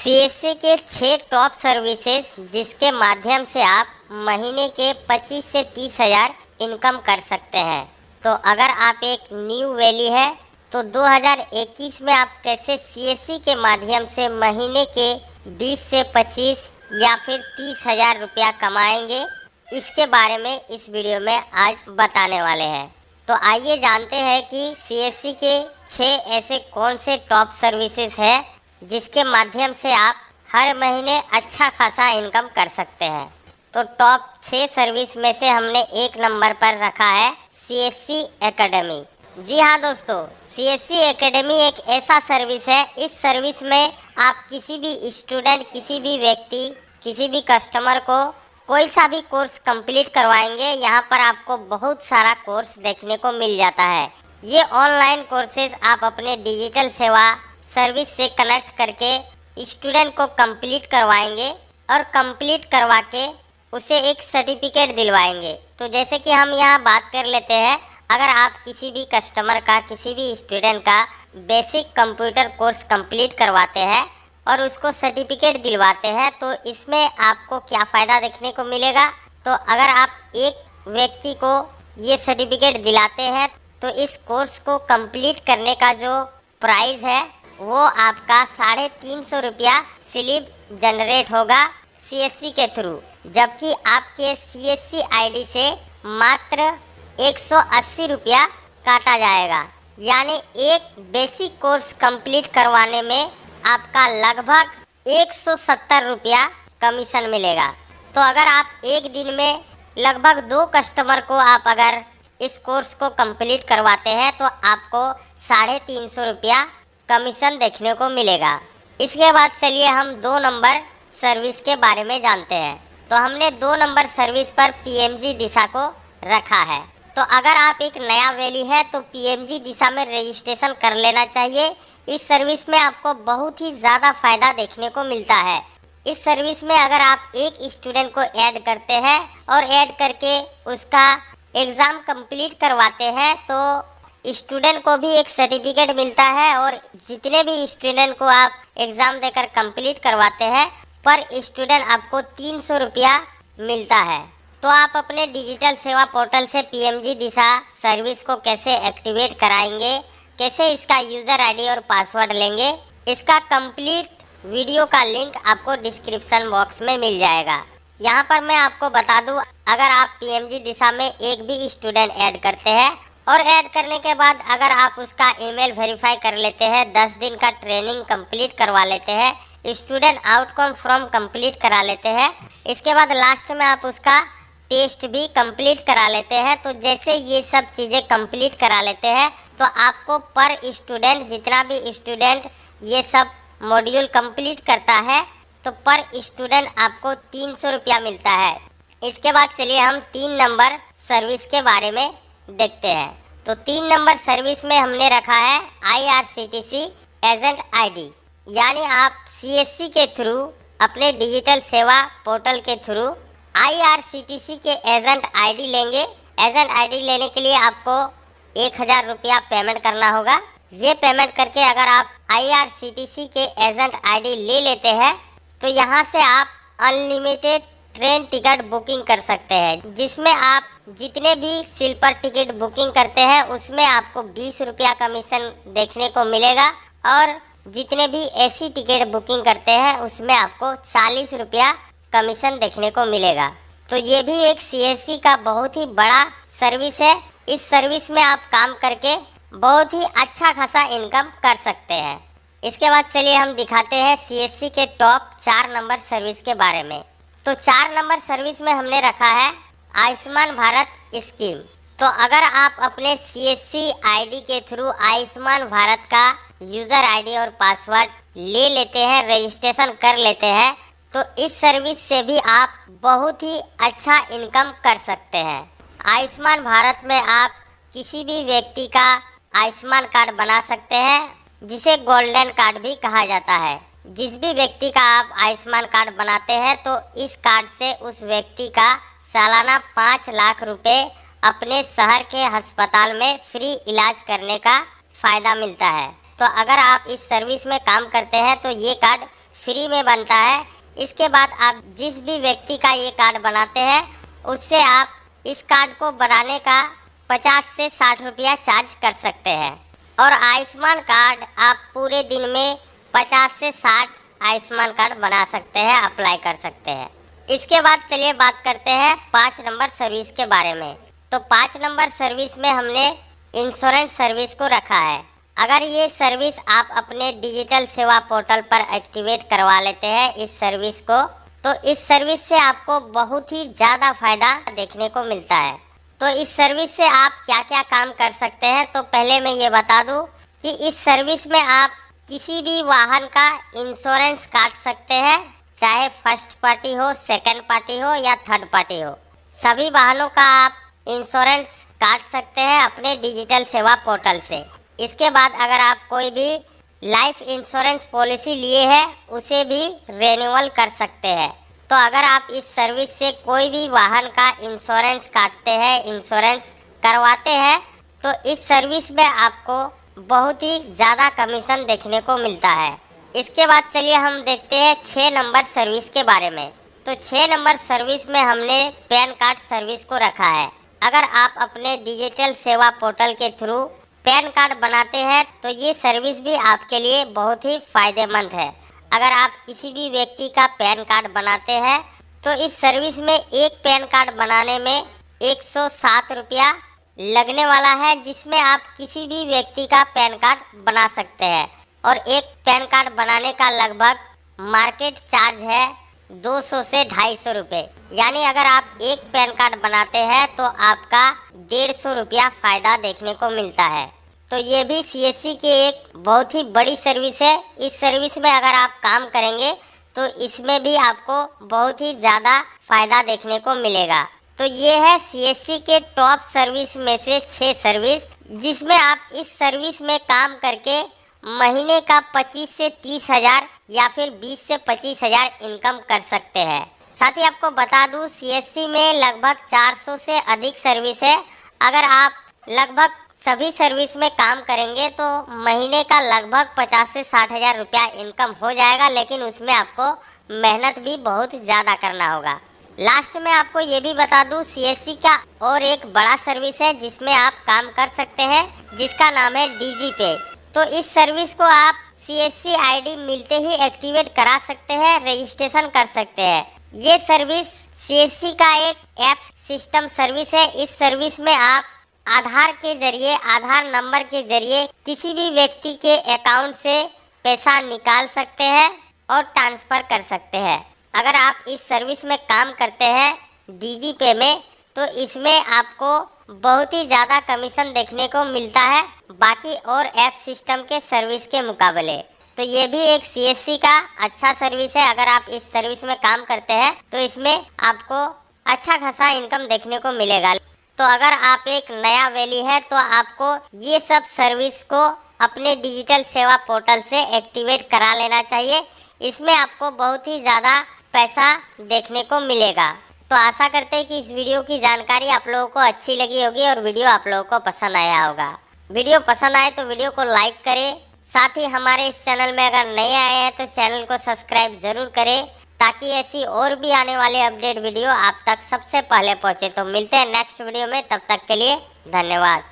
CSC के 6 top services जिसके माध्यम से आप महीने के 25 से 30 हज़ार इनकम कर सकते हैं। तो अगर आप एक न्यू वैली है तो 2021 में आप कैसे सीएससी के माध्यम से महीने के 20 से 25 या फिर 30 हज़ार रुपया कमाएंगे, इसके बारे में इस वीडियो में आज बताने वाले हैं। तो आइए जानते हैं कि सीएससी के 6 ऐसे कौन से टॉप सर्विसेज है जिसके माध्यम से आप हर महीने अच्छा खासा इनकम कर सकते हैं। तो टॉप 6 सर्विस में से हमने 1 नंबर पर रखा है सीएससी एकेडमी। जी हाँ दोस्तों, सीएससी एकेडमी एक ऐसा सर्विस है। इस सर्विस में आप किसी भी स्टूडेंट, किसी भी व्यक्ति, किसी भी कस्टमर को कोई सा भी कोर्स कंप्लीट करवाएंगे, यहाँ पर आपको बहुत सारा कोर्स देखने को मिल जाता है। ये ऑनलाइन कोर्सेज आप अपने डिजिटल सेवा सर्विस से कनेक्ट करके स्टूडेंट को कंप्लीट करवाएंगे और कंप्लीट करवा के उसे एक सर्टिफिकेट दिलवाएंगे। तो जैसे कि हम यहाँ बात कर लेते हैं, अगर आप किसी भी कस्टमर का, किसी भी स्टूडेंट का बेसिक कंप्यूटर कोर्स कंप्लीट करवाते हैं और उसको सर्टिफिकेट दिलवाते हैं, तो इसमें आपको क्या फ़ायदा देखने को मिलेगा। तो अगर आप एक व्यक्ति को ये सर्टिफिकेट दिलाते हैं तो इस कोर्स को कंप्लीट करने का जो प्राइस है वो आपका 350 रुपया स्लिप जनरेट होगा सीएससी के थ्रू, जबकि आपके सीएससी आईडी से मात्र 180 रुपया काटा जाएगा। यानी एक बेसिक कोर्स कंप्लीट करवाने में आपका लगभग 170 रुपया कमीशन मिलेगा। तो अगर आप एक दिन में लगभग 2 कस्टमर को आप अगर इस कोर्स को कंप्लीट करवाते हैं तो आपको 350 रुपया कमीशन देखने को मिलेगा। इसके बाद चलिए हम 2 नंबर सर्विस के बारे में जानते हैं। तो हमने 2 नंबर सर्विस पर पीएमजी दिशा को रखा है। तो अगर आप एक नया वैली है तो पीएमजी दिशा में रजिस्ट्रेशन कर लेना चाहिए। इस सर्विस में आपको बहुत ही ज़्यादा फ़ायदा देखने को मिलता है। इस सर्विस में अगर आप एक स्टूडेंट को ऐड करते हैं और ऐड करके उसका एग्ज़ाम कंप्लीट करवाते हैं तो स्टूडेंट को भी एक सर्टिफिकेट मिलता है, और जितने भी स्टूडेंट को आप एग्ज़ाम देकर कंप्लीट करवाते हैं पर स्टूडेंट आपको 300 रुपया मिलता है। तो आप अपने डिजिटल सेवा पोर्टल से पीएमजी दिशा सर्विस को कैसे एक्टिवेट कराएंगे, कैसे इसका यूज़र आईडी और पासवर्ड लेंगे, इसका कंप्लीट वीडियो का लिंक आपको डिस्क्रिप्शन बॉक्स में मिल जाएगा। यहाँ पर मैं आपको बता दूँ, अगर आप पीएमजी दिशा में एक भी स्टूडेंट ऐड करते हैं और ऐड करने के बाद अगर आप उसका ईमेल वेरीफाई कर लेते हैं, 10 दिन का ट्रेनिंग कंप्लीट करवा लेते हैं, स्टूडेंट आउटकम फ्रॉम कंप्लीट करा लेते हैं, इसके बाद लास्ट में आप उसका टेस्ट भी कंप्लीट करा लेते हैं, तो जैसे ये सब चीज़ें कंप्लीट करा लेते हैं तो आपको पर स्टूडेंट, जितना भी स्टूडेंट ये सब मॉड्यूल कंप्लीट करता है तो पर स्टूडेंट आपको 300 रुपया मिलता है। इसके बाद चलिए हम 3 नंबर सर्विस के बारे में देखते हैं। तो 3 नंबर सर्विस में हमने रखा है IRCTC एजेंट आईडी। यानी आप सीएससी के थ्रू अपने डिजिटल सेवा पोर्टल के थ्रू IRCTC के एजेंट आईडी लेंगे। एजेंट आईडी लेने के लिए आपको 1000 रुपया पेमेंट करना होगा। ये पेमेंट करके अगर आप IRCTC के एजेंट आईडी ले लेते हैं तो यहाँ से आप अनलिमिटेड ट्रेन टिकट बुकिंग कर सकते हैं, जिसमें आप जितने भी स्लीपर टिकट बुकिंग करते हैं उसमें आपको 20 रुपया कमीशन देखने को मिलेगा, और जितने भी एसी टिकट बुकिंग करते हैं उसमें आपको 40 रुपया कमीशन देखने को मिलेगा। तो ये भी एक सीएससी का बहुत ही बड़ा सर्विस है। इस सर्विस में आप काम करके बहुत ही अच्छा खासा इनकम कर सकते हैं। इसके बाद चलिए हम दिखाते हैं सीएससी के टॉप 4 नंबर सर्विस के बारे में। तो 4 नंबर सर्विस में हमने रखा है आयुष्मान भारत स्कीम। तो अगर आप अपने सीएससी आईडी के थ्रू आयुष्मान भारत का यूज़र आईडी और पासवर्ड ले लेते हैं, रजिस्ट्रेशन कर लेते हैं, तो इस सर्विस से भी आप बहुत ही अच्छा इनकम कर सकते हैं। आयुष्मान भारत में आप किसी भी व्यक्ति का आयुष्मान कार्ड बना सकते हैं, जिसे गोल्डन कार्ड भी कहा जाता है। जिस भी व्यक्ति का आप आयुष्मान कार्ड बनाते हैं तो इस कार्ड से उस व्यक्ति का सालाना 5 लाख रुपए अपने शहर के अस्पताल में फ्री इलाज करने का फ़ायदा मिलता है। तो अगर आप इस सर्विस में काम करते हैं तो ये कार्ड फ्री में बनता है। इसके बाद आप जिस भी व्यक्ति का ये कार्ड बनाते हैं उससे आप इस कार्ड को बनाने का 50 से 60 रुपया चार्ज कर सकते हैं। और आयुष्मान कार्ड आप पूरे दिन में 50 से 60 आयुष्मान कार्ड बना सकते हैं, अप्लाई कर सकते हैं। इसके बाद चलिए बात करते हैं 5 नंबर सर्विस के बारे में। तो 5 नंबर सर्विस में हमने इंश्योरेंस सर्विस को रखा है। अगर ये सर्विस आप अपने डिजिटल सेवा पोर्टल पर एक्टिवेट करवा लेते हैं इस सर्विस को, तो इस सर्विस से आपको बहुत ही ज़्यादा फायदा देखने को मिलता है। तो इस सर्विस से आप क्या क्या काम कर सकते हैं, तो पहले मैं ये बता दूं कि इस सर्विस में आप किसी भी वाहन का इंश्योरेंस काट सकते हैं, चाहे फर्स्ट पार्टी हो, सेकंड पार्टी हो या थर्ड पार्टी हो। सभी वाहनों का आप इंश्योरेंस काट सकते हैं अपने डिजिटल सेवा पोर्टल से। इसके बाद अगर आप कोई भी लाइफ इंश्योरेंस पॉलिसी लिए है उसे भी रिन्यूअल कर सकते हैं। तो अगर आप इस सर्विस से कोई भी वाहन का इंश्योरेंस काटते हैं, इंश्योरेंस करवाते हैं, तो इस सर्विस में आपको बहुत ही ज़्यादा कमीशन देखने को मिलता है। इसके बाद चलिए हम देखते हैं 6 नंबर सर्विस के बारे में। तो 6 नंबर सर्विस में हमने पैन कार्ड सर्विस को रखा है। अगर आप अपने डिजिटल सेवा पोर्टल के थ्रू पैन कार्ड बनाते हैं तो ये सर्विस भी आपके लिए बहुत ही फायदेमंद है। अगर आप किसी भी व्यक्ति का पैन कार्ड बनाते हैं तो इस सर्विस में एक पैन कार्ड बनाने में 107 रुपया लगने वाला है, जिसमें आप किसी भी व्यक्ति का पैन कार्ड बना सकते हैं। और एक पैन कार्ड बनाने का लगभग मार्केट चार्ज है 200 से 250 रुपये। यानी अगर आप एक पैन कार्ड बनाते हैं तो आपका 150 रुपया फ़ायदा देखने को मिलता है। तो ये भी सीएससी की एक बहुत ही बड़ी सर्विस है। इस सर्विस में अगर आप काम करेंगे तो इसमें भी आपको बहुत ही ज़्यादा फ़ायदा देखने को मिलेगा। तो ये है सीएससी के टॉप सर्विस में से 6 सर्विस, जिसमें आप इस सर्विस में काम करके महीने का 25 से 30 हज़ार या फिर 20 से 25 हज़ार इनकम कर सकते हैं। साथ ही आपको बता दूं सीएससी में लगभग 400 से अधिक सर्विस है। अगर आप लगभग सभी सर्विस में काम करेंगे तो महीने का लगभग 50 से 60 हज़ार रुपया इनकम हो जाएगा, लेकिन उसमें आपको मेहनत भी बहुत ज़्यादा करना होगा। लास्ट में आपको ये भी बता दूं सीएससी का और एक बड़ा सर्विस है जिसमें आप काम कर सकते हैं, जिसका नाम है डीजी पे। तो इस सर्विस को आप सीएससी आईडी मिलते ही एक्टिवेट करा सकते हैं, रजिस्ट्रेशन कर सकते हैं। ये सर्विस सीएससी का एक ऐप सिस्टम सर्विस है। इस सर्विस में आप आधार के जरिए, आधार नंबर के जरिए किसी भी व्यक्ति के अकाउंट से पैसा निकाल सकते हैं और ट्रांसफ़र कर सकते हैं। अगर आप इस सर्विस में काम करते हैं डीजी पे में, तो इसमें आपको बहुत ही ज़्यादा कमीशन देखने को मिलता है बाकी और ऐप सिस्टम के सर्विस के मुकाबले। तो ये भी एक सीएससी का अच्छा सर्विस है। अगर आप इस सर्विस में काम करते हैं तो इसमें आपको अच्छा खासा इनकम देखने को मिलेगा। तो अगर आप एक नया वैली है तो आपको ये सब सर्विस को अपने डिजिटल सेवा पोर्टल से एक्टिवेट करा लेना चाहिए। इसमें आपको बहुत ही ज़्यादा पैसा देखने को मिलेगा। तो आशा करते हैं कि इस वीडियो की जानकारी आप लोगों को अच्छी लगी होगी और वीडियो आप लोगों को पसंद आया होगा। वीडियो पसंद आए तो वीडियो को लाइक करें। साथ ही हमारे इस चैनल में अगर नए आए हैं तो चैनल को सब्सक्राइब ज़रूर करें, ताकि ऐसी और भी आने वाले अपडेट वीडियो आप तक सबसे पहले पहुँचे। तो मिलते हैं नेक्स्ट वीडियो में, तब तक के लिए धन्यवाद।